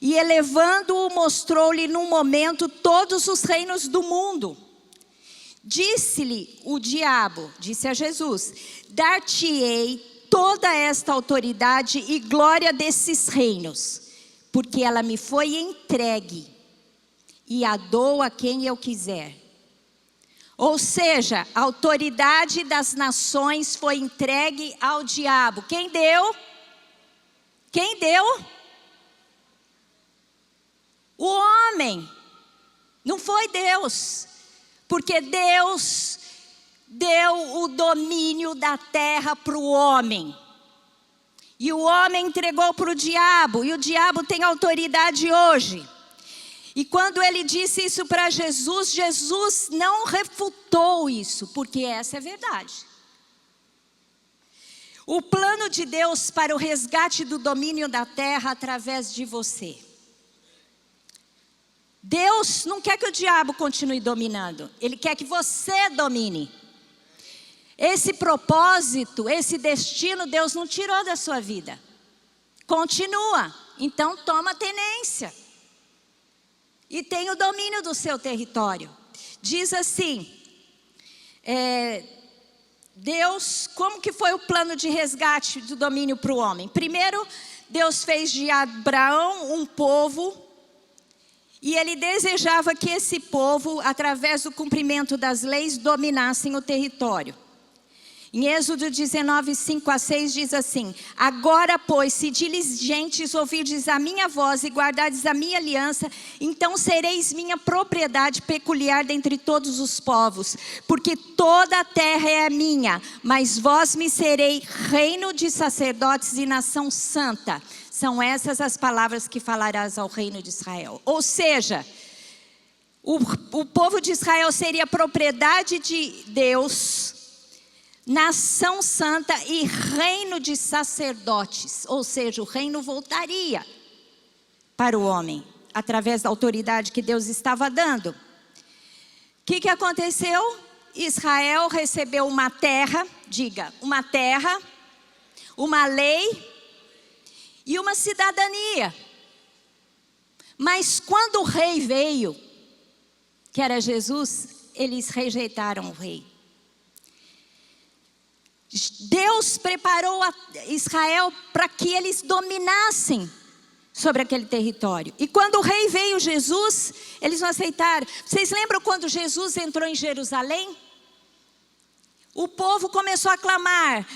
E elevando-o, mostrou-lhe num momento todos os reinos do mundo. Disse-lhe o diabo, disse a Jesus: dar-te-ei toda esta autoridade e glória desses reinos, porque ela me foi entregue, e a dou a quem eu quiser. Ou seja, a autoridade das nações foi entregue ao diabo. Quem deu? Quem deu? O homem. Não foi Deus. Porque Deus deu o domínio da terra para o homem. E o homem entregou para o diabo. E o diabo tem autoridade hoje. E quando ele disse isso para Jesus, Jesus não refutou isso, porque essa é a verdade. O plano de Deus para o resgate do domínio da terra através de você. Deus não quer que o diabo continue dominando, Ele quer que você domine. Esse propósito, esse destino, Deus não tirou da sua vida. Continua, então toma tenência. E tem o domínio do seu território. Diz assim, Deus, como que foi o plano de resgate do domínio para o homem? Primeiro, Deus fez de Abraão um povo, e Ele desejava que esse povo, através do cumprimento das leis, dominassem o território. Em Êxodo 19, 5 a 6 diz assim: agora, pois, se diligentes ouvirdes a minha voz e guardardes a minha aliança, então sereis minha propriedade peculiar dentre todos os povos, porque toda a terra é minha, mas vós me serei reino de sacerdotes e nação santa. São essas as palavras que falarás ao reino de Israel. Ou seja, o povo de Israel seria propriedade de Deus, nação santa e reino de sacerdotes. Ou seja, o reino voltaria para o homem, através da autoridade que Deus estava dando. O que aconteceu? Israel recebeu uma terra, diga, uma terra, uma lei e uma cidadania. Mas quando o rei veio, que era Jesus, eles rejeitaram o rei. Deus preparou Israel para que eles dominassem sobre aquele território. E quando o rei veio, Jesus, eles não aceitaram. Vocês lembram quando Jesus entrou em Jerusalém? O povo começou a clamar: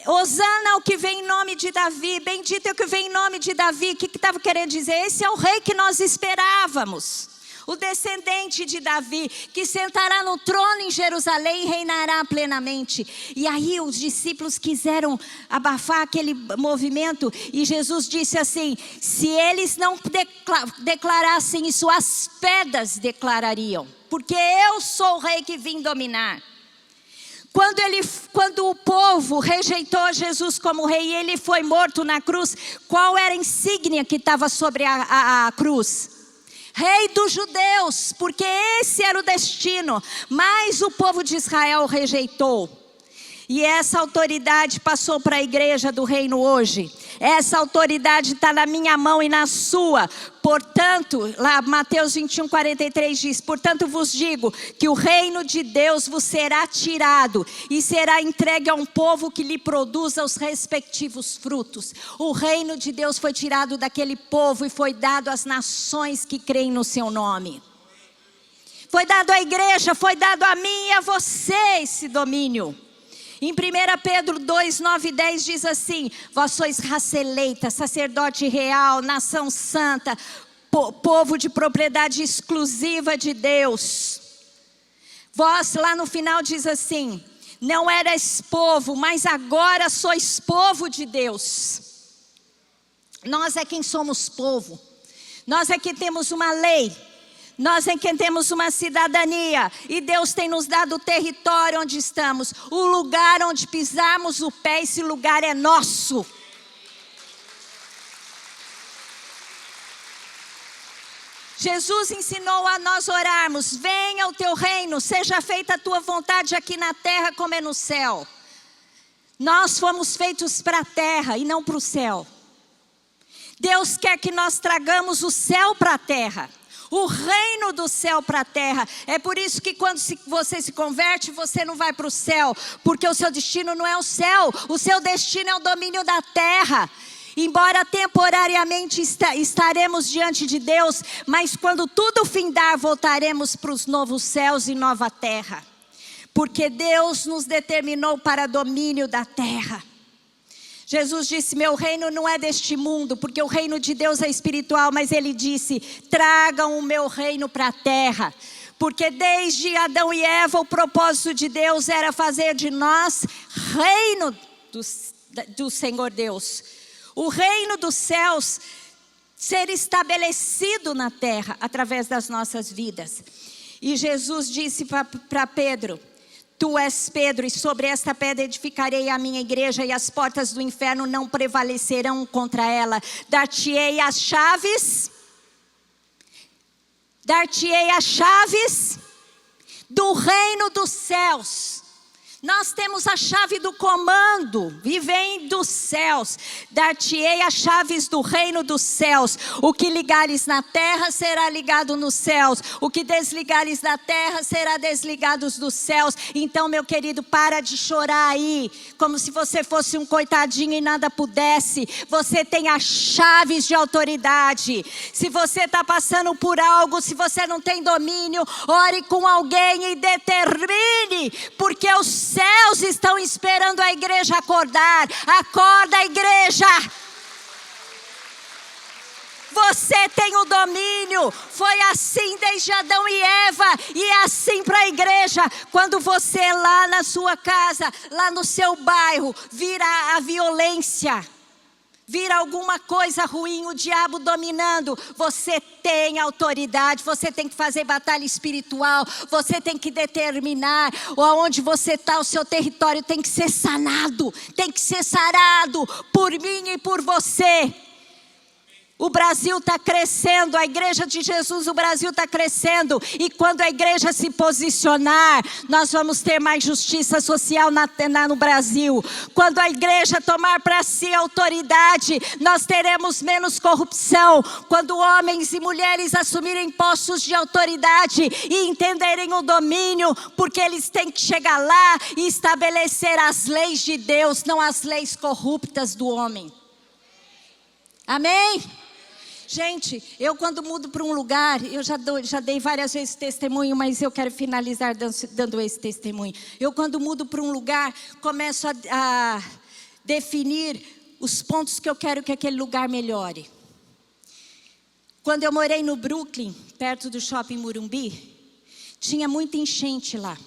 Hosana ao que vem em nome de Davi, bendito é o que vem em nome de Davi. O que estava querendo dizer? Esse é o rei que nós esperávamos. O descendente de Davi, que sentará no trono em Jerusalém e reinará plenamente. E aí os discípulos quiseram abafar aquele movimento. E Jesus disse assim: se eles não declarassem isso, as pedras declarariam. Porque eu sou o rei que vim dominar. Quando o povo rejeitou Jesus como rei e ele foi morto na cruz, qual era a insígnia que estava sobre a cruz? Rei dos judeus, porque esse era o destino, mas o povo de Israel rejeitou. E essa autoridade passou para a igreja do reino hoje. Essa autoridade está na minha mão e na sua. Portanto, lá Mateus 21, 43 diz: portanto vos digo que o reino de Deus vos será tirado e será entregue a um povo que lhe produza os respectivos frutos. O reino de Deus foi tirado daquele povo e foi dado às nações que creem no seu nome. Foi dado à igreja, foi dado a mim e a você esse domínio. Em 1 Pedro 2, 9 e 10 diz assim: vós sois raça eleita, sacerdote real, nação santa, povo de propriedade exclusiva de Deus. Vós, lá no final diz assim: não erais povo, mas agora sois povo de Deus. Nós é quem somos povo. Nós é que temos uma lei. Nós é quem temos uma cidadania. E Deus tem nos dado o território onde estamos. O lugar onde pisarmos o pé, esse lugar é nosso. Jesus ensinou a nós orarmos: venha o teu reino, seja feita a tua vontade aqui na terra como é no céu. Nós fomos feitos para a terra e não para o céu. Deus quer que nós tragamos o céu para a terra. O reino do céu para a terra. É por isso que quando você se converte, você não vai para o céu. Porque o seu destino não é o céu. O seu destino é o domínio da terra. Embora temporariamente estaremos diante de Deus, mas quando tudo findar, voltaremos para os novos céus e nova terra. Porque Deus nos determinou para domínio da terra. Jesus disse, meu reino não é deste mundo, porque o reino de Deus é espiritual, mas Ele disse, tragam o meu reino para a terra. Porque desde Adão e Eva, o propósito de Deus era fazer de nós reino do Senhor Deus. O reino dos céus ser estabelecido na terra através das nossas vidas. E Jesus disse para Pedro, tu és Pedro e sobre esta pedra edificarei a minha igreja e as portas do inferno não prevalecerão contra ela. Dar-te-ei as chaves do reino dos céus. Nós temos a chave do comando, vivem dos céus. Dar-te-ei as chaves do reino dos céus. O que ligares na terra será ligado nos céus. O que desligares da terra será desligado dos céus. Então, meu querido, para de chorar aí, como se você fosse um coitadinho e nada pudesse. Você tem as chaves de autoridade. Se você está passando por algo, se você não tem domínio, ore com alguém e determine, porque os céus estão esperando a igreja acordar. Acorda, igreja! Você tem o domínio. Foi assim desde Adão e Eva. E é assim para a igreja. Quando você lá na sua casa, lá no seu bairro, vira a violência, vira alguma coisa ruim, o diabo dominando, você tem autoridade, você tem que fazer batalha espiritual, você tem que determinar onde você está, o seu território tem que ser sanado, tem que ser sarado por mim e por você. O Brasil está crescendo, a igreja de Jesus, o Brasil está crescendo. E quando a igreja se posicionar, nós vamos ter mais justiça social no Brasil. Quando a igreja tomar para si a autoridade, nós teremos menos corrupção. Quando homens e mulheres assumirem postos de autoridade e entenderem o domínio, porque eles têm que chegar lá e estabelecer as leis de Deus, não as leis corruptas do homem. Amém? Gente, eu quando mudo para um lugar, eu já dei várias vezes testemunho, mas eu quero finalizar dando esse testemunho. Eu quando mudo para um lugar, começo a definir os pontos que eu quero que aquele lugar melhore. Quando eu morei no Brooklyn, perto do Shopping Morumbi, tinha muita enchente lá.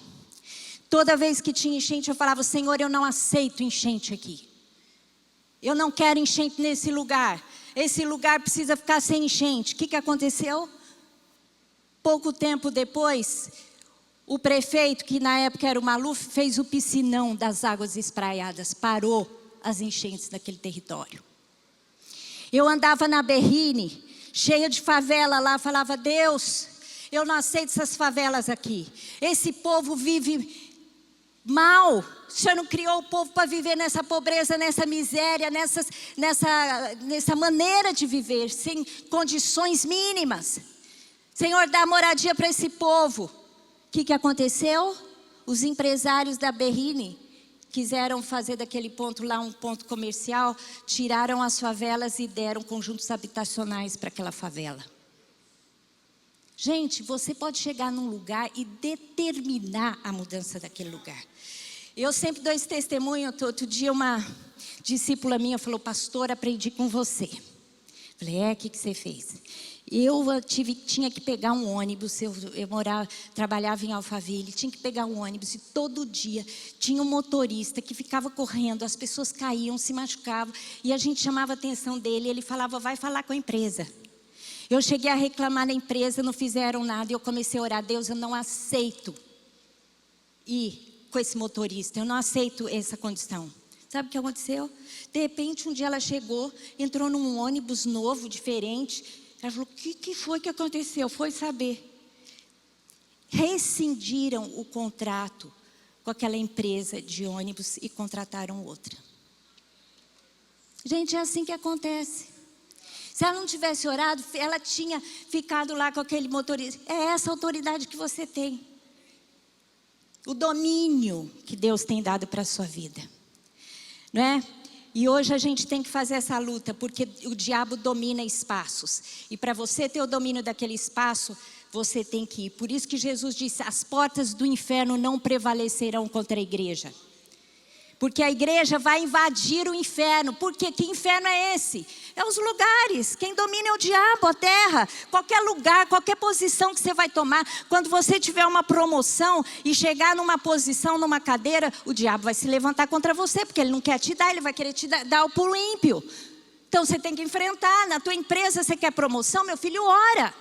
Toda vez que tinha enchente, eu falava, Senhor, eu não aceito enchente aqui. Eu não quero enchente nesse lugar. Esse lugar precisa ficar sem enchente. O que aconteceu? Pouco tempo depois, o prefeito, que na época era o Maluf, fez o piscinão das águas espraiadas. Parou as enchentes daquele território. Eu andava na Berrine, cheia de favela lá, falava, Deus, eu não aceito essas favelas aqui. Esse povo vive mal. O Senhor não criou o povo para viver nessa pobreza, nessa miséria, nessa maneira de viver, sem condições mínimas. Senhor, dá moradia para esse povo. O que aconteceu? Os empresários da Berrine quiseram fazer daquele ponto lá um ponto comercial, tiraram as favelas e deram conjuntos habitacionais para aquela favela. Gente, você pode chegar num lugar e determinar a mudança daquele lugar. Eu sempre dou esse testemunho. Outro dia uma discípula minha falou, pastor, aprendi com você. Falei, o que você fez? Eu tinha que pegar um ônibus, eu trabalhava em Alphaville, tinha que pegar um ônibus e todo dia tinha um motorista que ficava correndo, as pessoas caíam, se machucavam e a gente chamava a atenção dele, ele falava, vai falar com a empresa. Eu cheguei a reclamar na empresa, não fizeram nada e eu comecei a orar, Deus, eu não aceito ir com esse motorista, eu não aceito essa condição. Sabe o que aconteceu? De repente um dia ela chegou, entrou num ônibus novo, diferente. Ela falou, o que foi que aconteceu? Foi saber. Rescindiram o contrato com aquela empresa de ônibus e contrataram outra. Gente, é assim que acontece. Se ela não tivesse orado, ela tinha ficado lá com aquele motorista. É essa autoridade que você tem. O domínio que Deus tem dado para a sua vida. Não é? E hoje a gente tem que fazer essa luta, porque o diabo domina espaços. E para você ter o domínio daquele espaço, você tem que ir. Por isso que Jesus disse, as portas do inferno não prevalecerão contra a igreja. Porque a igreja vai invadir o inferno. Por quê? Que inferno é esse? É os lugares. Quem domina é o diabo, a terra. Qualquer lugar, qualquer posição que você vai tomar. Quando você tiver uma promoção e chegar numa posição, numa cadeira, o diabo vai se levantar contra você. Porque ele não quer te dar, ele vai querer te dar o pulo ímpio. Então você tem que enfrentar. Na tua empresa você quer promoção? Meu filho, ora.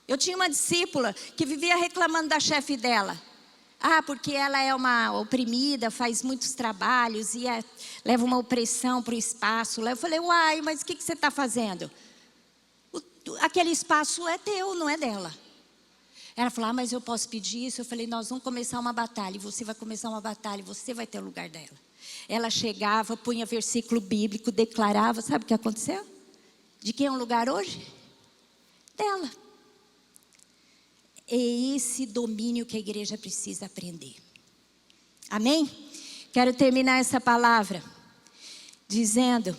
Eu tinha uma discípula que vivia reclamando da chefe dela. Ah, porque ela é uma oprimida, faz muitos trabalhos e leva uma opressão para o espaço. Eu falei, uai, mas o que você está fazendo? Aquele espaço é teu, não é dela. Ela falou, mas eu posso pedir isso? Eu falei, nós vamos começar uma batalha. E você vai começar uma batalha, você vai ter o lugar dela. Ela chegava, punha versículo bíblico, declarava. Sabe o que aconteceu? De quem é o lugar hoje? Dela. É esse domínio que a igreja precisa aprender. Amém? Quero terminar essa palavra dizendo,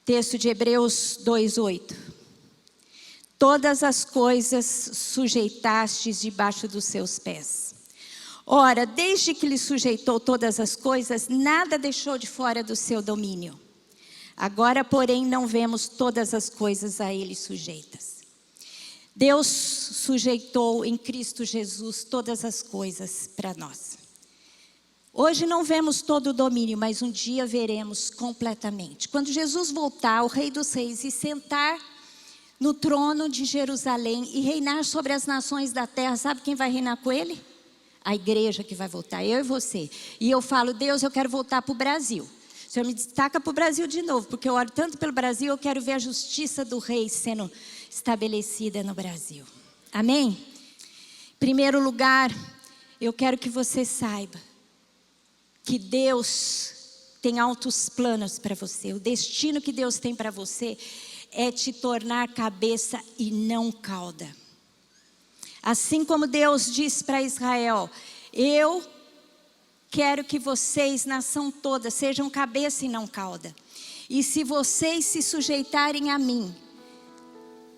texto de Hebreus 2:8. Todas as coisas sujeitastes debaixo dos seus pés. Ora, desde que lhe sujeitou todas as coisas, nada deixou de fora do seu domínio. Agora, porém, não vemos todas as coisas a ele sujeitas. Deus sujeitou em Cristo Jesus todas as coisas para nós. Hoje não vemos todo o domínio, mas um dia veremos completamente. Quando Jesus voltar, o Rei dos Reis, e sentar no trono de Jerusalém e reinar sobre as nações da terra, sabe quem vai reinar com ele? A igreja que vai voltar, eu e você. E eu falo, Deus, eu quero voltar para o Brasil. O Senhor me destaca para o Brasil de novo, porque eu oro tanto pelo Brasil, eu quero ver a justiça do rei sendo estabelecida no Brasil. Amém? Em primeiro lugar, eu quero que você saiba que Deus tem altos planos para você. O destino que Deus tem para você é te tornar cabeça e não cauda. Assim como Deus disse para Israel, eu quero que vocês, nação toda, sejam cabeça e não cauda. E se vocês se sujeitarem a mim,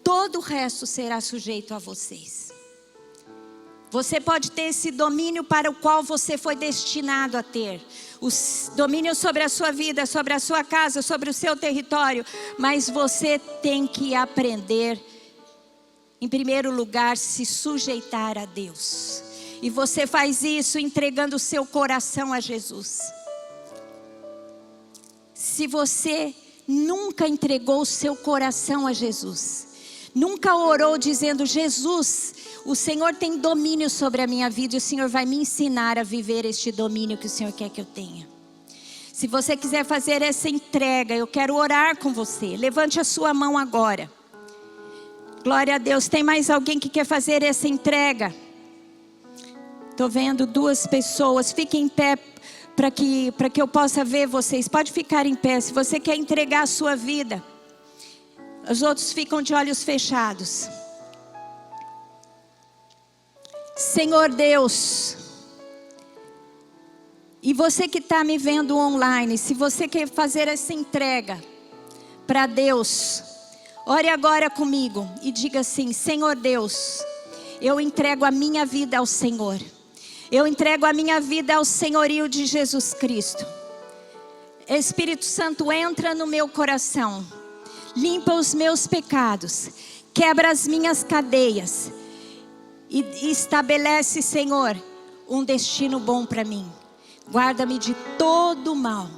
todo o resto será sujeito a vocês. Você pode ter esse domínio para o qual você foi destinado a ter. O domínio sobre a sua vida, sobre a sua casa, sobre o seu território. Mas você tem que aprender, em primeiro lugar, se sujeitar a Deus. E você faz isso entregando o seu coração a Jesus. Se você nunca entregou o seu coração a Jesus, nunca orou dizendo, Jesus, o Senhor tem domínio sobre a minha vida e o Senhor vai me ensinar a viver este domínio que o Senhor quer que eu tenha. Se você quiser fazer essa entrega, eu quero orar com você. Levante a sua mão agora. Glória a Deus. Tem mais alguém que quer fazer essa entrega? Estou vendo 2 pessoas. Fiquem em pé para que eu possa ver vocês. Pode ficar em pé. Se você quer entregar a sua vida. Os outros ficam de olhos fechados. Senhor Deus. E você que está me vendo online. Se você quer fazer essa entrega para Deus. Ore agora comigo. E diga assim, Senhor Deus. Eu entrego a minha vida ao Senhor. Eu entrego a minha vida ao senhorio de Jesus Cristo. Espírito Santo, entra no meu coração. Limpa os meus pecados. Quebra as minhas cadeias. E estabelece, Senhor, um destino bom para mim. Guarda-me de todo mal.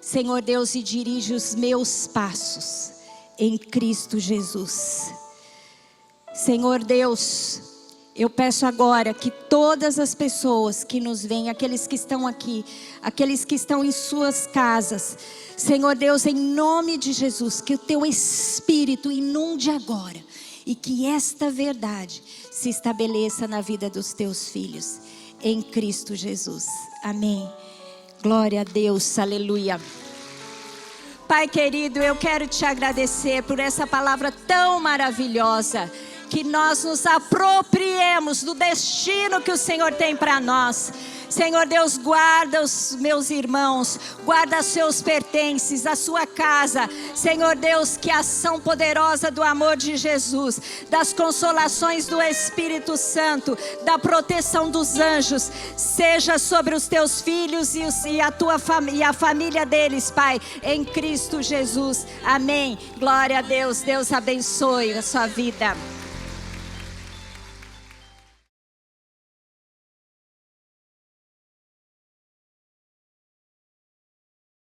Senhor Deus, e dirige os meus passos em Cristo Jesus. Senhor Deus, eu peço agora que todas as pessoas que nos veem, aqueles que estão aqui, aqueles que estão em suas casas, Senhor Deus, em nome de Jesus, que o teu Espírito inunde agora e que esta verdade se estabeleça na vida dos teus filhos, em Cristo Jesus. Amém. Glória a Deus, aleluia. Pai querido, eu quero te agradecer por essa palavra tão maravilhosa. Que nós nos apropriemos do destino que o Senhor tem para nós. Senhor Deus, guarda os meus irmãos, guarda seus pertences, a sua casa. Senhor Deus, que a ação poderosa do amor de Jesus, das consolações do Espírito Santo, da proteção dos anjos, seja sobre os teus filhos e a família deles, Pai, em Cristo Jesus. Amém. Glória a Deus. Deus abençoe a sua vida.